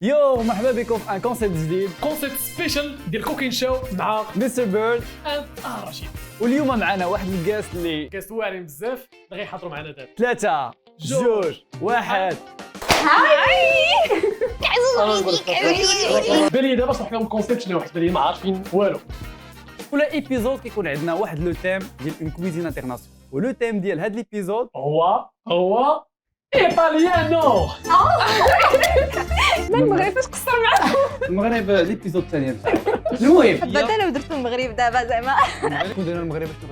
يو مرحبا بكم في ان كونسيبت جديد كونسيبت سبيشال ديال كوكين شو مع مستر بيرد اند رشيد. واليوم معنا واحد الكاست اللي كاست واعرين بزاف اللي غيحضروا معنا دابا. 3 2 1 بالي دابا شرح لهم الكونسيبت شنو واحد بالي ما عارفين والو. كل ايبيزود كيكون عندنا واحد لو تيم ديال اون كويزين انترناسيونال ولو تيم ديال هاد ليبيزود هو ايطاليانو. ما المغرب فاش قصر معاه المغرب ليبيزود الثاني المهم بعدا لو درتو المغرب دابا زعما كون درنا المغرب شنو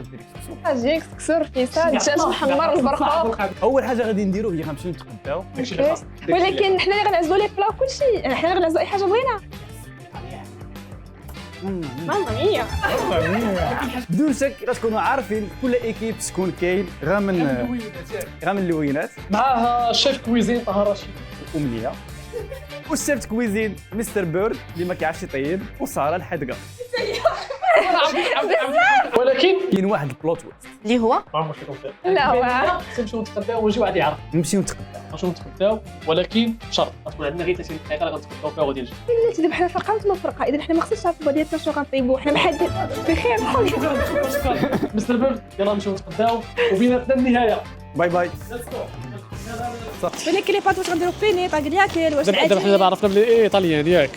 غدير جيك تكسر فيسا الدجاج محمر البرقوق. اول حاجه غادي نديرو هي غنمشيو نتغداو ولكن حنا اللي غنعزلوا لي بلا وكلشي حنا اللي غنعزلوا اي حاجه بغينا. ماما ميا بدون شك غتكونوا عارفين كل ايكيب شكون كاين غير من اللوينات معاها شيف كويزين طه رشيد امنيه والشيف كويزين مستر بيرد اللي ما كيعرفش يطيب وساره الحدقه. ولكن كاين واحد البلوت تويست اللي هو ما عمرك كنت لا هو نمشيو نتغداو ونجيو واحد يعرف نمشيو نتغداو شنو نتغداو، ولكن شرط غتكون عندنا غير 30 دقيقه اللي غنتغداو فيها وغادي نجيو. لا تدير بحال فرقه وانتما فرقه، اذا حنا ما خصناش نعرفوا بعضياتنا شنو غنطيبوا، حنا بحال بخير مستر بيرد يلاه نمشيو نتغداو وبيناتنا النهايه. باي باي. ولكن لي بات واش غنديروا بيني طاكلياكل واش دابا حنا دابا عرفنا بلي ايطاليان ياك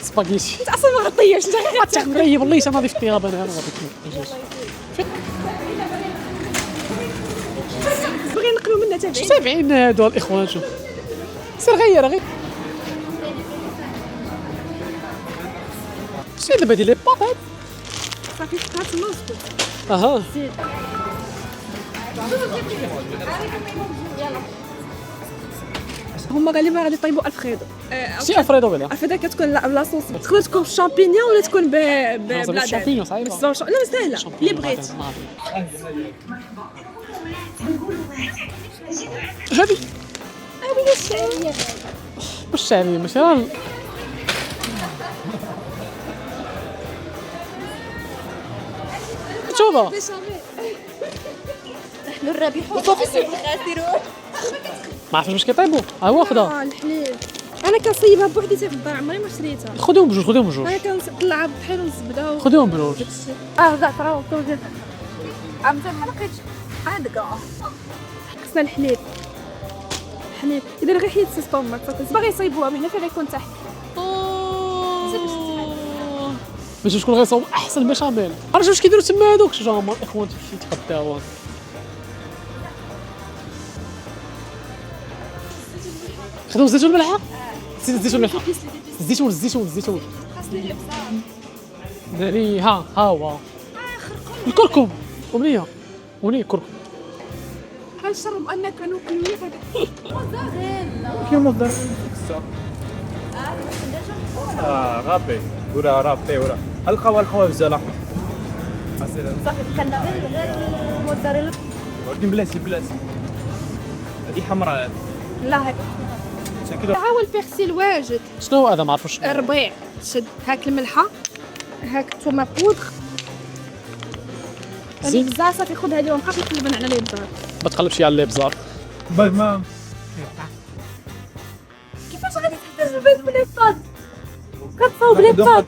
سباغيتي انت اصلا ما غطيش انت غير تقريب والله ما نضيف الطياب انا بغي نقلوا منا تابعين تابعين هادو الاخوان. شوف سير غير شنو دابا ديال لي بابات صافي هات النص اها هما غالبا غادي يطيبوا الفريدو. شي الفريدو بلا الفريدو كتكون لا صوص تقدر تكون بالشامبينيون ولا تكون بلا الشامبينيون صعيبه لا سهله اللي بغيت. هذه وين الشعريه واش يعني ماشي راه شوفها نحن الرابحون الخاسرون. ما عرفتش باش كيطيبوا ها هو خدا الحليب انا كنصيبها بوحدي في الدار عمري ما شريتها. خذيهم بجوج انا كنطلعها بحال الزبده خذيهم بجوج زعتر وطوجه عمتي ما لقيتش عندك خصنا الحليب اذا غير حيد سيستومات باغي يصايبوها من هنا فين غيكون تحت. باش شكون غيصاوب احسن بشاميل. عرفتي واش كيديروا تما هذوك جامر الاخوان تيتغداو خدوا الزيتون الملحه الزيتون الملحه الزيتون داري ها هو الكركم أمنية كركم هل شرب انك نوكلويه كيف مصدر غابي ورا رابي ورا الخوا بزاف صافي كنا غير الموزاريلا ولكن بلاتي هذه حمراء لا هاك ها هو البيرسيل واجد. شنو هذا ما عرفوش الربيع شد هاك الملحه هاك تومه بودغ زين البزار صافي خذ هذه وبقى تقلبن على البزار. ما تقلبش على الابزار ما كيفاش غادي تحتاج البيض بلي باد كتصاوب لي باد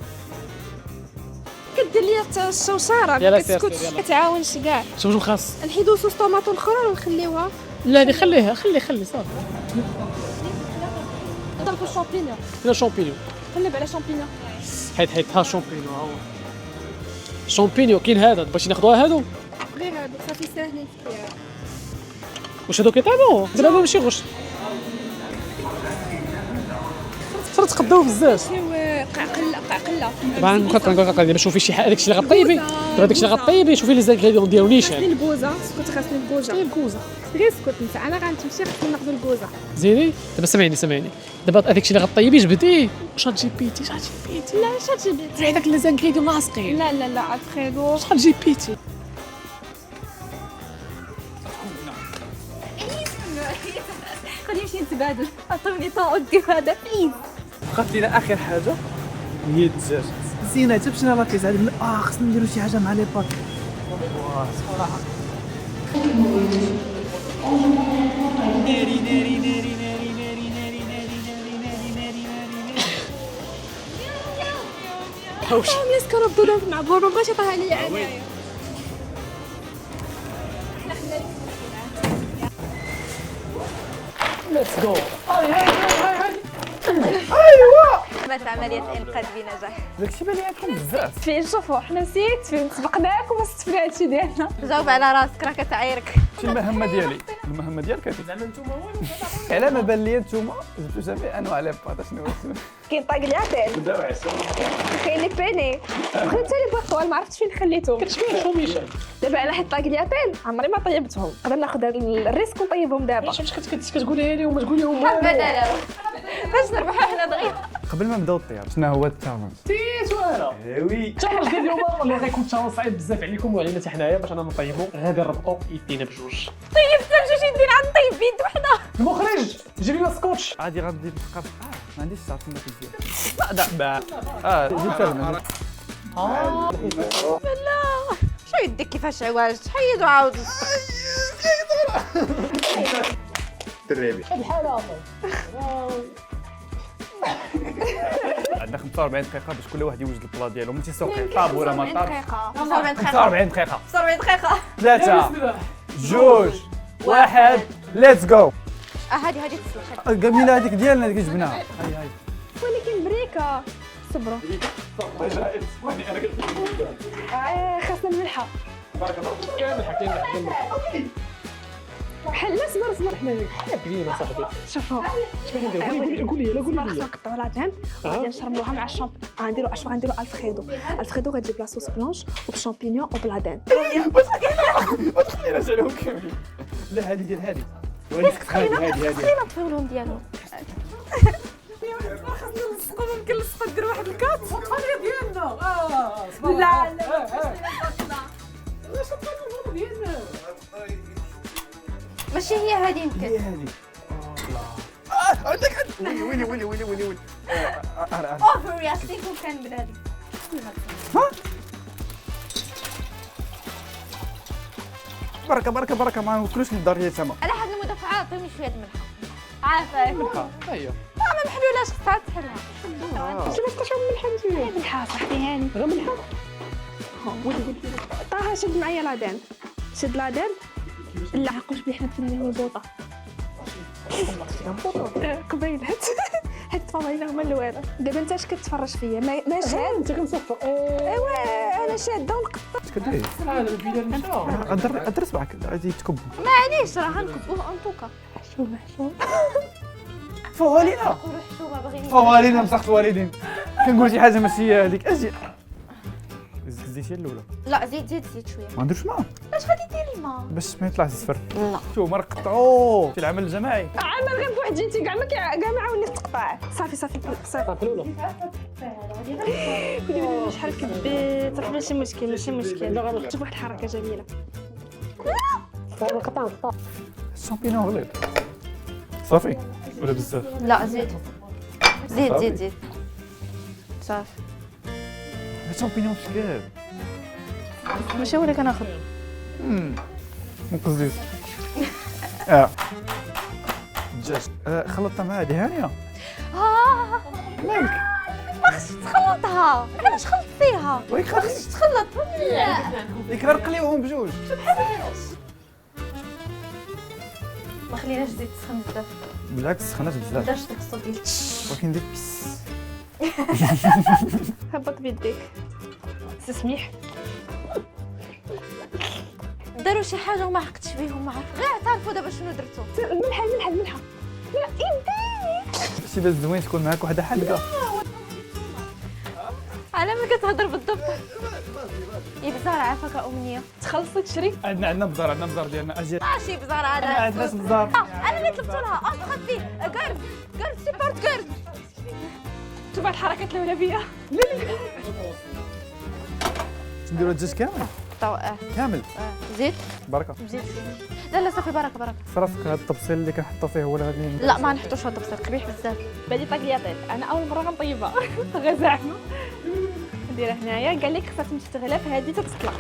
كدير ليا الشوشاره يلا ما سير، كتسكتش يلا. كتعاونش كاع. شوف خاص نحيدو صوص طوماطو الاخرى ونخليوها لا دي خليها خلي صافي نضربو الشامبينيون فيها شامبينيون قلب على شامبينيون حيد ها شامبينيون ها هو شامبينيون كاين هذا باش ناخذوها هادو غير هادو صافي ساهلين فيها. واش هادو كيطيبوا دابا ماشي غش صرت تقداو بزاف شنو قعقله طبعا كنقول دابا شوفي شي حاجه داكشي اللي غطيبي دابا داكشي اللي غطيبي شوفي لي زانغريديون ديالو نيشان خاصني الكوزه سكوت خاصني الكوزه الكوزه غير سكوت انت انا غنمشي خاصني ناخذ الكوزه. زيني دابا سمعيني دابا هذاك الشيء اللي غطيبي جبديه شحال جي بيتي لا شحال جبت هذاك لي زانغريديون لاصقين لا الفريدو شحال جي بيتي خلينا نمشي نتبادل عطوني طون ودي هذا بليز. بقات لينا اخر حاجه هي الدجاج زينه حتى مشينا لا كيسعد خصنا نديرو شي حاجه مع لي بات صراحه تحوش. الناس كنردوا دابا مع بورو باش يطيح عليا انايا. ليتس جو. تمت عملية إنقاذ بنجاح. داكشي بان لكم بزاف. فين شوفوا حنا نسيت فين سبقناك وما استفدنا هادشي ديالنا. جاوب على راسك راه كتعايرك. شي المهمه ديالي المهمه ديالك زعما نتوما على ما بان لي نتوما جبتوا جميع انواع لي بات شنو كاين طاكلياتين كاين لي بيني خديت لي باطوال ما عرفتش فين خليتهم. كتشبه الخميشه. دابا على حيت طاكلياتين عمري ما طيبتهم نقدر ناخذ هذا الريسك ونطيبهم دابا. علاش كتقولها لي وما تقول لهم بدل باش نربحوا حنا دغيا. قبل ما نبداو الطياب شنو هو التالنت تيت وانا وي التشالنج ديال اليوم اللي غيكون تشالنج صعيب بزاف عليكم وعلينا حتى حنايا باش انا نطيبوا غادي نربطوا يدينا بجوج. طيبت بجوج يدينا غنطيب بيد وحده. المخرج جيب لنا سكوتش. عادي غندير الثقافه ما عنديش الساعه ما كيدير لا جبت الماء لا شو يديك كيفاش عواج تحيد وعاود. دريبي الحاله عندنا 45 دقيقه باش كل واحد يوجد البلا ديالو من تيسوقي طابوره ما طاب 45 دقيقة. 45 دقيقه 45 دقيقة. 3 2 1 ليتس جو هادي تسلخ. قبيله هذيك ديالنا اللي جبناها هاي ولكن بريكه صبروا خاصنا الملحه كامل حكينا بحال لا صبر حنا كبيرين صاحبي. شوفوا قول لي خاصنا لي نقطعوا لاجين وغادي نشربوها مع الشامب غنديروا اش غنديروا الفريدو غتجيب لا صوص بلونش وبالشامبينيون وبلادين. واش خلينا نسالهم كاملين لا هذه ديال هذه خلينا نطفيو لهم ديالهم. ممكن نلصقوا ندير واحد الكات الطريقه ديالنا. لا واش الطريقه ديالنا ماشي هي هادي يمكن. هذه عندك ويلي اوفر رياكتيك وكان بلادي. بركه ما ناكلوش الدار ديال تما على حد المدافعات عطيوني شويه الملحه. عافاك. ايوا ما محلولاش خصها تحلها. شنو تشرب ملحه شويه ملحه صاحبي هاني غير ملحه. طه شد معايا لادين شد لادين لا عقلش بلي حنا فينا هو البوطه قبيلات هاد الفضايله هما الاوائل. دابا انت اش كتفرج فيا ما شاد انت كنصفر. ايوا انا شاده ونقطع. اش كدير هذا الفيديو مشى. ادر صبعك غادي تكب معليش راه غنكبوه انطوكا. حشومه فوالينا نقولوا حشومه بغيني. فوالينا مسخت الوالدين كنقول شي حاجه ماشي هذيك اجي زيتي الاولى لا زيد شويه. ما نديرش معاه اش غادي ديري الماء؟ باش ما يطلعش الصفر لا شوف ما نقطعوه في العمل الجماعي عمل غير بواحد جنتي كاع ما عاونيش تقطع. صافي صافي الاولى. ولي شحال كبيت راه ماشي مشكل شوف واحد الحركه جميله. قطع الشامبينون غليظ صافي ولا بزاف لا زيد صافي. الشامبينون شكال ماشي هو اللي كناخذ. نقص زيت الدجاج خلطتها مع هذه هانيه مالك ما خصش تخلطها. علاش خلطتيها؟ ويك ما خصش تخلط. لا ديك راه نقليوهم بجوج ما خليناش زيت تسخن بزاف. بالعكس سخنات بزاف درت ديك الصوت ديال ولكن ديك بس هبط بيديك تسميح. داروا شي حاجه وما حقتش بيهم ما عرف غير اعترفوا دابا شنو درتو. الملحه لا يدي شي باش زوين تكون معاك وحده حادقه على ما كتهضر بالضبط. يبزار عافاك امنيه. تخلصي تشري عندنا بزار ديالنا اجي ماشي بزار ما عاد. عندناش بزار انا اللي طلبت لها دخلت فيه قرد سيبورت قرد. شوف هاد الحركات الاولى نديرو الدجاج كامل كامل زيت بركه زيت لا صافي بركه. فراسك هاد التبصيل اللي كنحطو فيه هو اللي غادي لا ما نحطوش هاد البصل قبيح بزاف. بالي طاكلياتين انا اول مره غنطيبها غير زعما نديرها هنايا قال لك خصها تمشي تغلى في هادي تتسلق.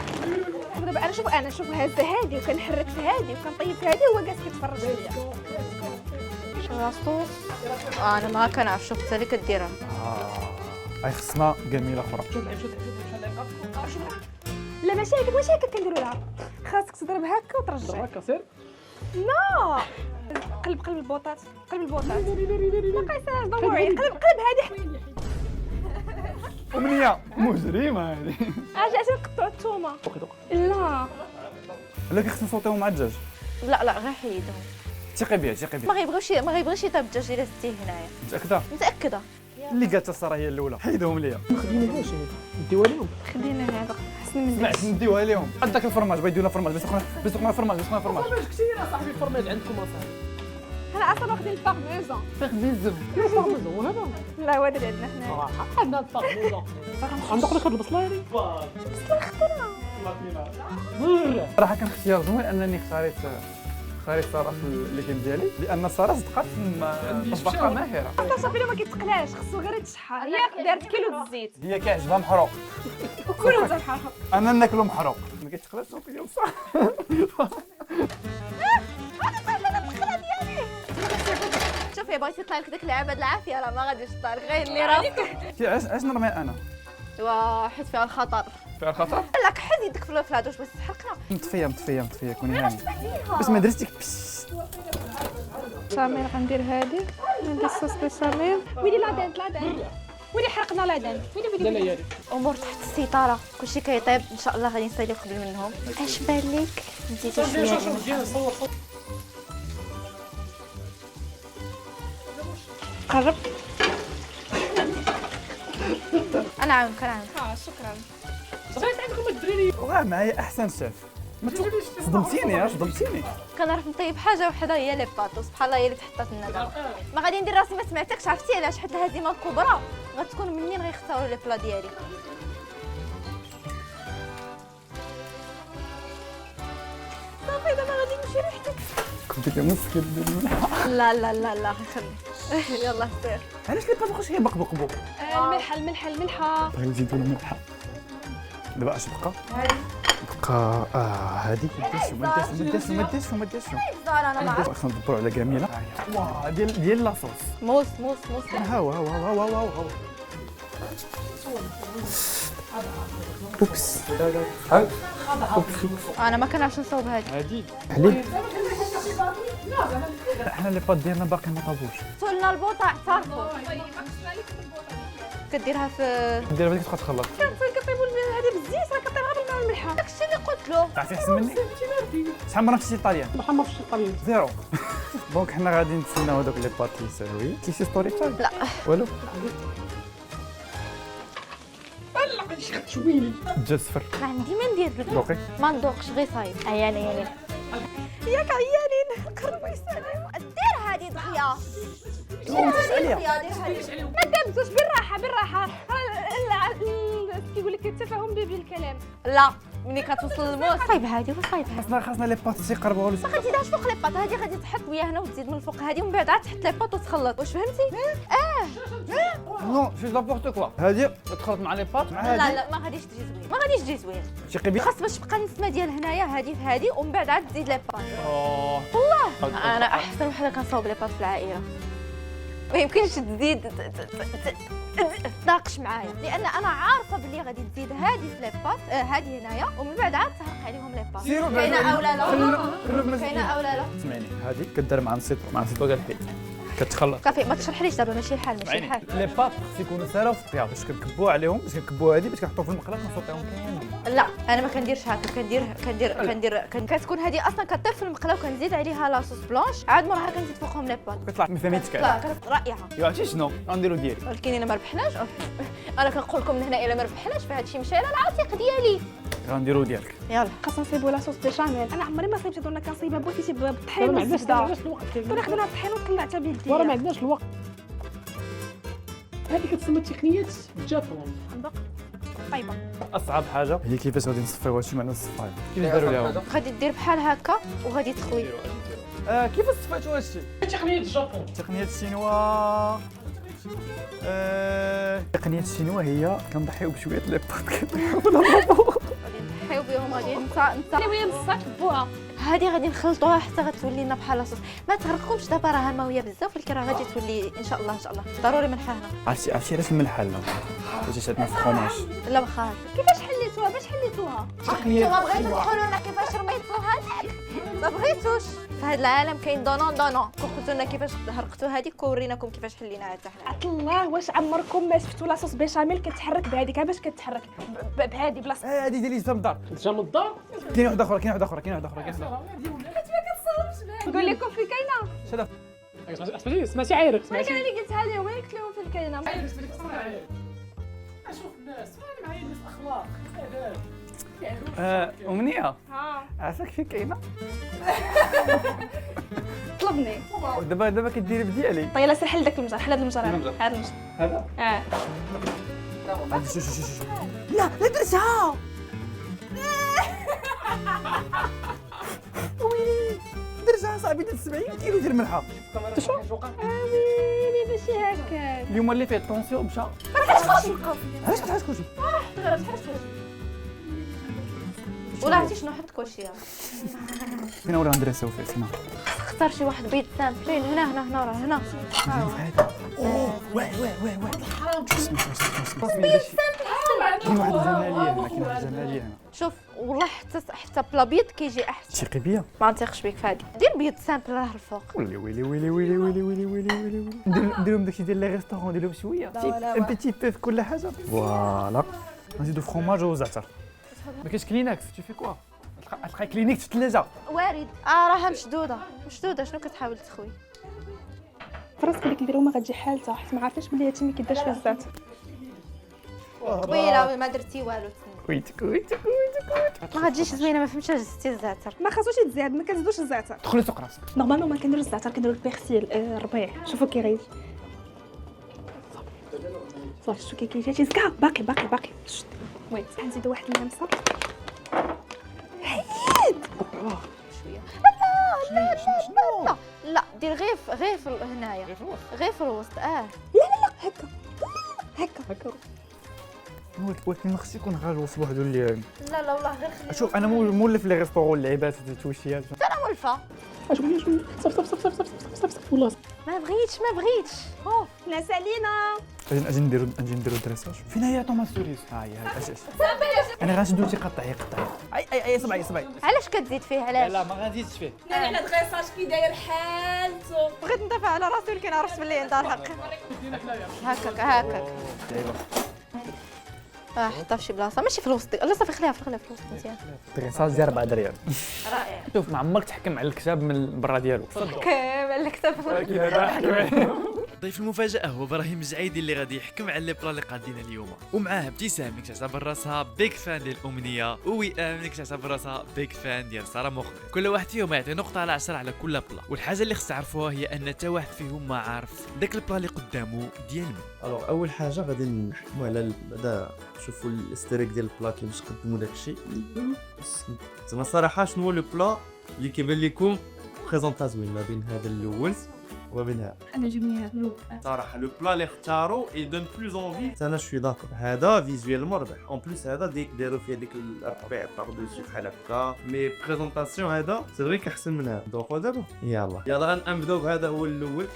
دابا انا شوف هازه هادي وكنحرك في هادي وكنطيب في هادي وهو جالس كيتفرج فيا. شو الصوص؟ انا ما كنعرف شوف حتى اللي كديرها. هاي خصنا قميله اخرى. لا ماشي هكا كنديرو العرض. خاصك تضرب هكا وترجع. هكا سير. لا قلب البوطات. ما قيساش ضروري. قلب هذه. امنيه مجرمه هذه. اجي نقطعوا الثومه. لا لا كي خصنا نصوتيو مع الدجاج. لا غير حيدهم. ثقي بيا ما غيبغيش يطيب الدجاج الا ستيه هنايا. متاكده. اللي قالت الصرا هي الاولى، حيدهم ليا. ما خديناهاش نديوها لهم. خدينا هذا حسن من سمعت نديوها لهم. عندك الفرماج بغا يديروا لنا فرماج، بسوقنا فرماج. فرماج كثير اصاحبي، الفرماج عندكم اصاحبي. حنا اصلا واخدين البارميزون. البارميزون وهذا لا هو هذا اللي عندنا حنا. صراحه عندنا البارميزون. عندك لك هاد البصله هذه؟ بصله خضرا. صراحه كان اختيار زوين انني اختاريت ساره في الليكيم ديالي، لان ساره صدقات طباخه ماهره. اصلا صافي ما كيتقلاش، خصو غير يتشحر. هي دارت كيلو د الزيت هي كيعجبها محروق، وكلهم تنحرقوا. انا ناكلو محروق ما كيتقلاش صافي ديال صح. شوفي بغيتي يطلع لك داك العباد العافيه راه ما غاديش يطلع لك، غير اللي راسك. علاش نرمي انا؟ حيت فيها الخطر. فيها الخطر؟ لك حد يدك في الفلاد واش بس تحرقنا. مطفيه كوني هاني بس ما درتيك سمير غندير هادي، ندير الصوص بشاميل. ويلي لا دانت ويلي حرقنا لا دانت. لا لا يا امور تحت السيطره، كلشي كيطيب ان شاء الله. غادي نصلي قبل منهم. اش بان لك نزيدو شويه ديال الملح. قرب. انا عاونك شكرا. صافي عندكم الدراري. واه معايا احسن شيف. صدمتيني. كنعرف نطيب حاجه وحده هي لي باط، وسبحان الله هي اللي تحطات لنا دابا. ما غادي ندير راسي ما سمعتكش. عرفتي علاش؟ حيت الهزيمه الكبرى غتكون منين غيختاروا لي بلا ديالي. صافي دابا غادي نمشي ريحتك. كنت كنمسك لا خلي. يلا سير. علاش لي با واش هي بقبقبو؟ الملحه. بغيت نزيدو الملحه. دابا اش بقى؟ بقى هذيك ما ديرش زار انا ما عرفت. خصنا ندبروا على جميله. واه ديال لاصوص. موس. هاو اوبس. انا ما كنعرفش نصاوب هادي. حليب. احنا لي بات ديالنا باقي ما طابوش. سولنا البوطه اعترفوا. كديرها في دير هذيك تبقى تخلط. كطيبوا هذه بالزيت راه كطيب غير بالماء والملحه. داكشي اللي قلت له. تعرفي احسن مني؟ شحال مره مشيتي للطاليان؟ محمد في الطبيب. زيرو. دونك حنا غادي نتسناو هذوك لي بات يسالوي. كيشي ستوري تايم؟ لا والو. شويلي. الدجاج صفر. ما عندي ما ندير دوقي. ما ندوقش غير صايب. عيانين ياك عيانين. قربوا يسالوا. دير هادي دغيا. ما دابزوش بالراحه. كيقول لك التفاهم بالكلام. لا ملي كتوصل الموس صايب هادي وصايب هادي. خاصنا لي بات يقربوا له. ما غتزيدهاش فوق لي باط. هادي غادي تحط وياه هنا وتزيد من الفوق هادي ومن بعد عاد تحط لي باط وتخلط. واش فهمتي؟ نو في لابورت كوا. هادي تخلط مع لي بات مع هادي. لا ما غاديش تجي زوين. شي قبيل. خاص باش تبقى النسمه ديال هنايا هادي في هادي ومن بعد عاد تزيد لي باط. انا احسن وحده كنصاوب لي باط في العائله. ما يمكنش تزيد تناقش معايا، لان انا عارفه بلي غادي تزيد هادي في لي باط هادي هنايا ومن بعد عاد تحرق عليهم لي باط. كاينه او لا لا؟ سمعني هادي كدار مع نسيطو ديال الحليب كتخلط. صافي ما تشرحليش دابا ماشي الحال. لي بات خص يكونوا سالاو في الطياب باش كنكبوا عليهم، باش كنكبوا هادي باش كنحطوا في المقله كنصوطيهم كاملين. لا انا ما كنديرش هكا. كتكون هادي اصلا كطيب في المقله وكنزيد عليها لاصوص بلونش، عاد موراها كنزيد فوقهم لي بات. كتطلع ما فهميتش لا رائعه. عرفتي شنو غنديرو ديالي؟ ولكن الا ما ربحناش انا كنقول لكم من هنا الا ما ربحناش فهادشي مشى على العاتق ديالي. غنديرو ديالك. يلا خاصنا نصيبوا لاصوص بشاميل. انا عمري ما صيبت دونا كنصيبها بوحدي بالطحين ما عندناش والزبده. الوقت. كنا خدنا الطحين وطلعتها بيدي. ورا ما عندناش الوقت. هذه كتسمى تقنيات الجابون. طيبه. اصعب حاجه هي كيفاش غادي نصفيوها. شي معنى الصفايه كيفاش داروا ليها؟ غادي دير بحال هكا وغادي تخوي. كيفاش صفيتوا هادشي؟ تقنية الجابون. تقنيه الشينوا. تقنيه الشينوا هي كنضحيو بشويه لي بات كنضحيو غادي نضحيو بهم. غادي اللي هي بصح كبوها هذه غادي نخلطوها حتى غتولي لنا بحال لاصوص. ما تغرقكمش دابا راه ماويه بزاف ولكن راه غادي تولي ان شاء الله ان شاء الله. ضروري ملحها هنا. عرفتي علاش الملح لا باش عندنا الفرomاج لا واخا كيفاش حليتوها باش حليتوها نتوما بغيتو تقولوا لنا كيفاش رميتو هذيك ما بغيتوش. في هذا العالم كاين دونون دونون. قلتوا لنا كيفاش هرقتوا هذيك ووريناكم كيفاش حليناها حتى حنا. عط الله واش عمركم ما شفتوا لاصوص بيشاميل كتحرك بهذيك باش كتحرك بهذه بلاصه هادي ديالي جبتها من الدار. جا من الدار كاين واحده اخرى كاين واحده اخرى كاين واحده اخرى نقول لكم في الكاينه سمعتي عايرك ما سمعتي كان اللي قلتها لهم قلت لهم في الكاينه شوف الناس معايا الناس اخلاق امنيه ها عافاك فين كاينه طلبني دابا كديري بديالي طيب لا سير حل داك المجر حل هذا المجر هذا المجر هذا اه شو لا لا درتها ويلي درتها صاحبي درت 70 كيلو ديال الملحه ويلي ماشي هكا اليوم اللي فيه الطونسيون مشى علاش كتحس كلشي ولا عرفتي شنو حط كلشي. فين ولا ندرسو فيه فين اختار شي واحد بيض سامبلين هنا راه هنا. اوه واه كاين واحد الجماليه هنا كاين واحد الجماليه هنا شوف والله حتى بلا بيض كيجي احسن. تيقي بيا ما نثيقش بيك في هذه. دير بيض سامبل راه الفوق. ويلي ويلي ويلي ويلي ويلي ويلي ويلي ويلي نديرهم داكشي ديال لي ريستورون نديرهم شويه ان بيتي بو في كل حاجه فوالا نزيدو فرomاج وزعتر ما كاينش كلينكس تي في كوا تلقى كلينكس في الثلاجه وارد راها مشدوده شنو كتحاول تخوي. فراسك اللي كنديرو ما غتجي حالتها حيت ما عارفاش بلي هادشي ما كيدارش فيه الزعتر طويله ما درتي والو. كويت ما غتجيش زوينه ما فهمتش علاش زدتي الزعتر. ما خاصوش يتزاد ما كنزيدوش الزعتر دخلي سوق راسك نورمالمون ما كنديرو الزعتر كنديرو البيرسيل الربيع شوفوا كي غيجي صافي شوفوا كي كيجي زكا باقي شت. ويت غنزيدو واحد اللمسه شويه لا دير غير في هنايا غير في الوسط. هكا ولكن ما خصش يكون غالوص بوحدو اللي لا والله غير خلي. شوف انا مولف لي ريستورون اللعيبات التوشيات انا مولفه. شوفي صافي والله ما بغيتش اوف ناس علينا اجي نديرو دريساج فين هي طوماط سوريس ها هي انا غنشدو شي قطعي اي صبعي علاش كتزيد فيه علاش؟ لا ما غنزيدش فيه على دغيساج كي داير حالته بغيت ندافع على راسي ولكن عرفت بلي عندها الحق. هكاك حطها في شي بلاصه ماشي في الوسط. لا صافي خليها في الوسط مزيان. دريساج ديال 4 دريال رائع. شوف ما عمرك تحكم على الكتاب من برا ديالو كامل الكتاب. ضيف المفاجأة هو ابراهيم الجعيدي اللي غادي يحكم على لي بلا اللي قادين اليوم، ومعاه ابتسام اللي كتعتبر راسها بيك فان ديال الأمنية، ووئام اللي كتعتبر راسها بيك فان ديال سارة مخرج. كل واحد فيهم يعطي نقطة على 10 على كل بلا، والحاجة اللي خص تعرفوها هي أن حتى واحد فيهم ما عارف داك البلا اللي قدامه ديال من. الوغ اول حاجه غادي نحكموا على بعدا نشوفوا الاستريك ديال البلا كيفاش قدموا داكشي. زعما صراحه شنو هو لو بلا اللي كيبان لكم بريزونطا زوين ما بين هذا الاول وما بين هذا؟ انا جبني هذا الاول صراحه لو بلا اللي اختاروا يدون بلوز اونفي. انا شوي داكور هذا فيزويلمون ربح اون بليس هذا داروا فيه ديك الربيع طردوسي بحال هكا مي بريزونطاسيون هذا سي فري كيحسن من هذا. دونك دابا يلا غنبداو بهذا هو الاول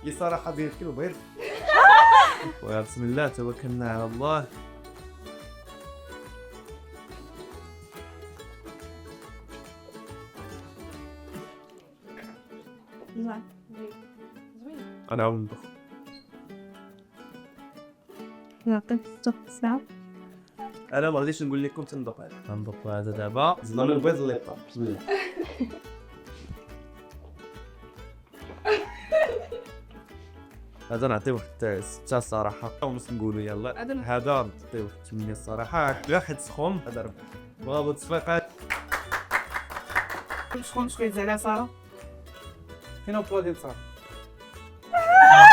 اللي صراحه داير كيلو بيض. وبسم الله توكلنا على الله. انا عاود نطبخ. نعطيك الساعه انا ما غاديش نقول لكم تنطبخ هذا نطبخ هذا دابا. زدنا له البيض اللي طاب. بسم الله. هذا نعطيه واحد 6 الصراحه ونص نقولوا يلا. هذا نعطيه واحد 8 الصراحه. واحد سخون هذا ربح. برافو تصفيقات. شكون يزعل على ساره فين البلا ديال ساره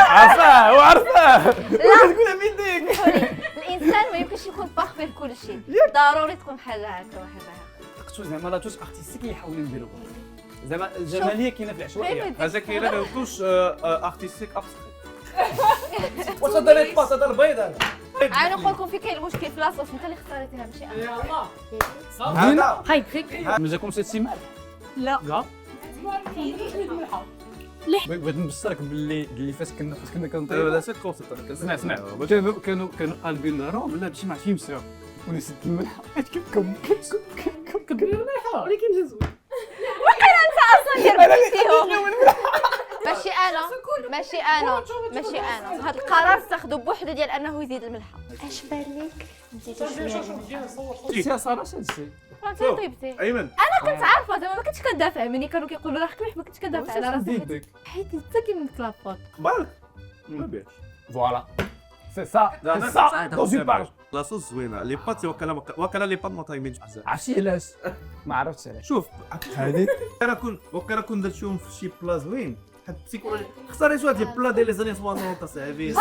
عرفاه تقولها من ديك. الانسان ما يمكنش يكون باغفي في كل شيء. ضروري تكون حاجه هكا وحاجه هكا. تقصوا زعما لا توش ارتستيك اللي يحاولوا نديروا زعما الجماليه كاينه في العشوائيه. هذا كاينه لا توش ارتستيك ابستري. واش هذا اللي طاط هذا البيض هذا؟ انا نقول لكم في كاين المشكل في لاصوص انت اللي اختاريتيها ماشي انا. هاي فيك ما جاكمش هادشي مال لا كاع بغيت نبشرك باللي فاش كنا لا كنطيبوا لا سيت كونسيبت اسمع كانوا قالبين نهار بلا هادشي ما عرفتش يمشيو ونسيت الملحه كبير الملحه ولكن جزء ماشي انا هذا القرار استخدم بوحدو ديال انه يزيد الملحه. اش بان لك نزيدو شويه يا ساره اش هادشي راسي طيبتي. ايمن انا كنت عارفه زعما ما كنتش كندافع مني كانوا كيقولوا راه كميح ما كنتش كندافع على راسي حيت انت كيملك لاباط. بالك ما بيعش فوالا سي سا سي سا دون اون باج لاصوص زوينه لي بات وكلا لي بات ما طايبينش بزاف. عرفتي علاش ما عرفتش علاش شوف هذيك انا كون درت شوف في شي بلا زوين حتى كون اختاري شويه ديال بلا ديال لي زاني 80 صاحبي.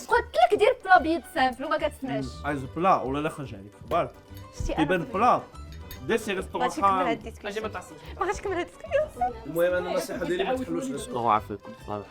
قلت لك دير بلا بيض سامبل وما كتسمعش. عايز بلا ولا لا خرج عليك بالك شتي كيبان بلا دير شي غادي نكمل ريستورون. هاد الديسكسيون ما غاديش نكمل هاد الديسكسيون. المهم انا النصيحه ديالي ما تحلوش ريستورون عافاكم صافي.